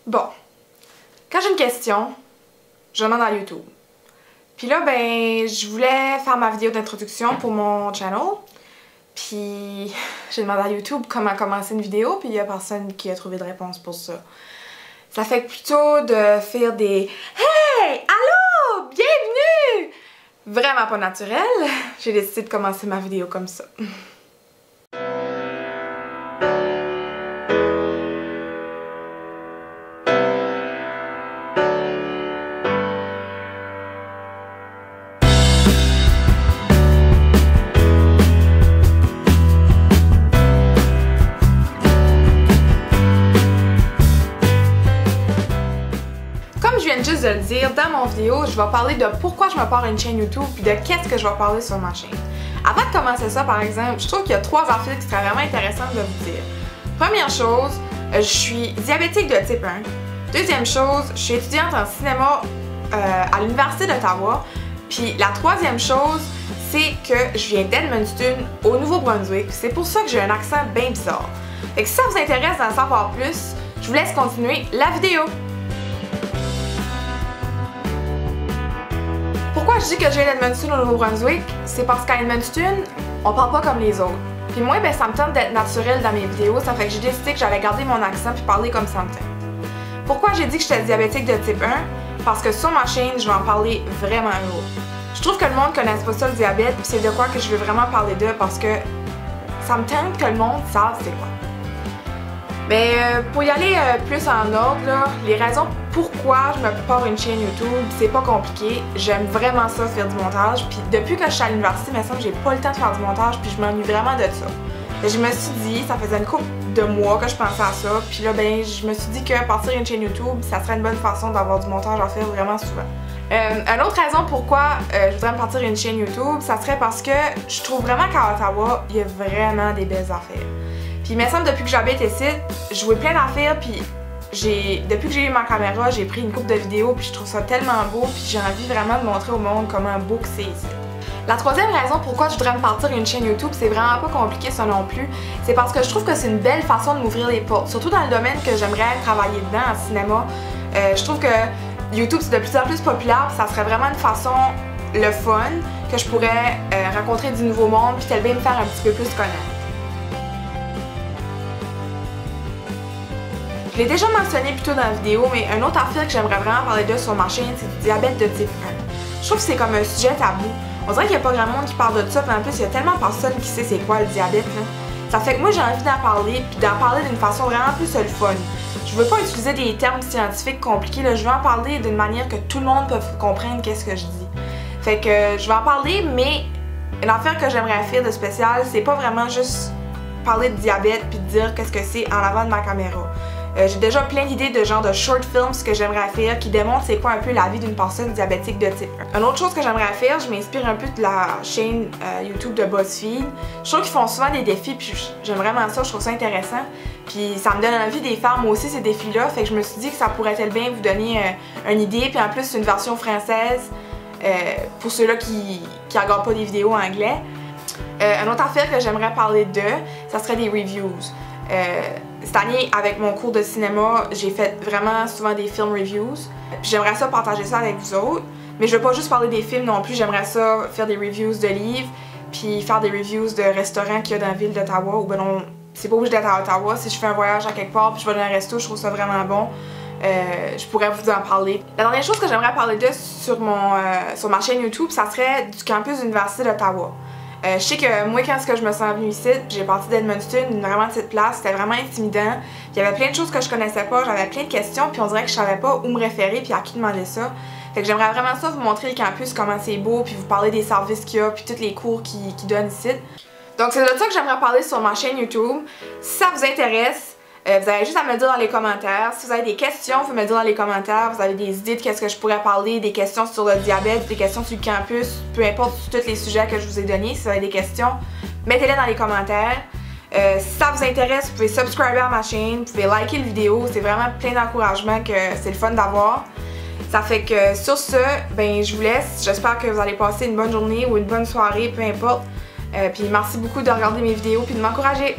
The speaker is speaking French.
Bon, quand j'ai une question, je demande à YouTube. Puis là, ben, je voulais faire ma vidéo d'introduction pour mon channel. Puis j'ai demandé à YouTube comment commencer une vidéo, puis il y a personne qui a trouvé de réponse pour ça. Ça fait que plutôt de faire des « Hey! Allô! Bienvenue! » vraiment pas naturel, j'ai décidé de commencer ma vidéo comme ça. Comme je viens juste de le dire, dans mon vidéo, je vais parler de pourquoi je me pars une chaîne YouTube puis de qu'est-ce que je vais parler sur ma chaîne. Avant de commencer ça, par exemple, je trouve qu'il y a 3 affaires qui seraient vraiment intéressantes de vous dire. Première chose, je suis diabétique de type 1. Deuxième chose, je suis étudiante en cinéma à l'Université d'Ottawa. Puis la troisième chose, c'est que je viens d'Edmundston, au Nouveau-Brunswick. C'est pour ça que j'ai un accent bien bizarre. Fait que si ça vous intéresse d'en savoir plus, je vous laisse continuer la vidéo. Pourquoi je dis que je viens d'Edmundston au Nouveau-Brunswick? C'est parce qu'à Edmundston, on parle pas comme les autres. Puis moi, ben, ça me tente d'être naturel dans mes vidéos, ça fait que j'ai décidé que j'allais garder mon accent puis parler comme ça me tente. Pourquoi j'ai dit que j'étais diabétique de type 1? Parce que sur ma chaîne, je vais en parler vraiment gros. Je trouve que le monde connaisse pas ça le diabète, puis c'est de quoi que je veux vraiment parler d'eux parce que ça me tente que le monde sache c'est quoi. Mais pour y aller plus en ordre, là, les raisons pourquoi je me prépare une chaîne YouTube, c'est pas compliqué. J'aime vraiment ça faire du montage, puis depuis que je suis à l'université, il me semble que j'ai pas le temps de faire du montage, puis je m'ennuie vraiment de ça. Et je me suis dit, ça faisait une couple de mois que je pensais à ça, puis là ben je me suis dit que partir une chaîne YouTube, ça serait une bonne façon d'avoir du montage à faire vraiment souvent. Une autre raison pourquoi je voudrais me partir une chaîne YouTube, ça serait parce que je trouve vraiment qu'à Ottawa, il y a vraiment des belles affaires. Puis il me semble depuis que j'habite ici, je vois plein d'affaires, puis depuis que j'ai eu ma caméra, j'ai pris une couple de vidéos, puis je trouve ça tellement beau, puis j'ai envie vraiment de montrer au monde comment beau que c'est ici. La troisième raison pourquoi je voudrais me partir une chaîne YouTube, c'est vraiment pas compliqué ça non plus, c'est parce que je trouve que c'est une belle façon de m'ouvrir les portes, surtout dans le domaine que j'aimerais travailler dedans, en cinéma. Je trouve que YouTube c'est de plus en plus populaire, puis ça serait vraiment une façon, le fun, que je pourrais rencontrer du nouveau monde, puis peut-être bien me faire un petit peu plus connaître. Je l'ai déjà mentionné plus tôt dans la vidéo, mais une autre affaire que j'aimerais vraiment parler de sur ma chaîne, c'est du diabète de type 1. Je trouve que c'est comme un sujet tabou. On dirait qu'il n'y a pas grand monde qui parle de ça, mais en plus, il y a tellement personne qui sait c'est quoi le diabète. Là. Ça fait que moi, j'ai envie d'en parler, puis d'en parler d'une façon vraiment plus le fun. Je veux pas utiliser des termes scientifiques compliqués, là. Je veux en parler d'une manière que tout le monde peut comprendre qu'est-ce que je dis. Fait que je vais en parler, mais une affaire que j'aimerais faire de spécial, c'est pas vraiment juste parler de diabète puis de dire qu'est-ce que c'est en avant de ma caméra. J'ai déjà plein d'idées de genre de short films que j'aimerais faire qui démontrent c'est quoi un peu la vie d'une personne diabétique de type 1. Une autre chose que j'aimerais faire, je m'inspire un peu de la chaîne YouTube de BuzzFeed. Je trouve qu'ils font souvent des défis puis j'aime vraiment ça, je trouve ça intéressant. Puis ça me donne envie de les faire moi aussi ces défis-là, fait que je me suis dit que ça pourrait être bien vous donner une idée, puis en plus c'est une version française pour ceux-là qui regardent pas des vidéos en anglais. Une autre affaire que j'aimerais parler de, ça serait des reviews. Cette année, avec mon cours de cinéma, j'ai fait vraiment souvent des film reviews. J'aimerais ça partager ça avec vous autres. Mais je veux pas juste parler des films non plus, j'aimerais ça faire des reviews de livres, puis faire des reviews de restaurants qu'il y a dans la ville d'Ottawa. Ou ben non, c'est pas obligé d'être à Ottawa. Si je fais un voyage à quelque part, puis je vais dans un resto, je trouve ça vraiment bon. Je pourrais vous en parler. La dernière chose que j'aimerais parler de sur ma chaîne YouTube, ça serait du campus de l'Université d'Ottawa. Je sais que moi, quand je me sens venue ici, j'ai parti d'Edmundston, une vraiment petite place, c'était vraiment intimidant. Il y avait plein de choses que je connaissais pas, j'avais plein de questions, puis on dirait que je savais pas où me référer puis à qui demander ça. Fait que j'aimerais vraiment ça vous montrer le campus, comment c'est beau, puis vous parler des services qu'il y a, puis tous les cours qu'ils donnent ici. Donc c'est de ça que j'aimerais parler sur ma chaîne YouTube. Si ça vous intéresse, vous avez juste à me le dire dans les commentaires. Si vous avez des questions, vous pouvez me le dire dans les commentaires. Vous avez des idées de qu'est-ce que je pourrais parler, des questions sur le diabète, des questions sur le campus, peu importe sur tous les sujets que je vous ai donnés. Si vous avez des questions, mettez-les dans les commentaires. Si ça vous intéresse, vous pouvez subscriber à ma chaîne, vous pouvez liker la vidéo. C'est vraiment plein d'encouragement que c'est le fun d'avoir. Ça fait que sur ce, ben je vous laisse. J'espère que vous allez passer une bonne journée ou une bonne soirée, peu importe. Puis merci beaucoup de regarder mes vidéos puis de m'encourager.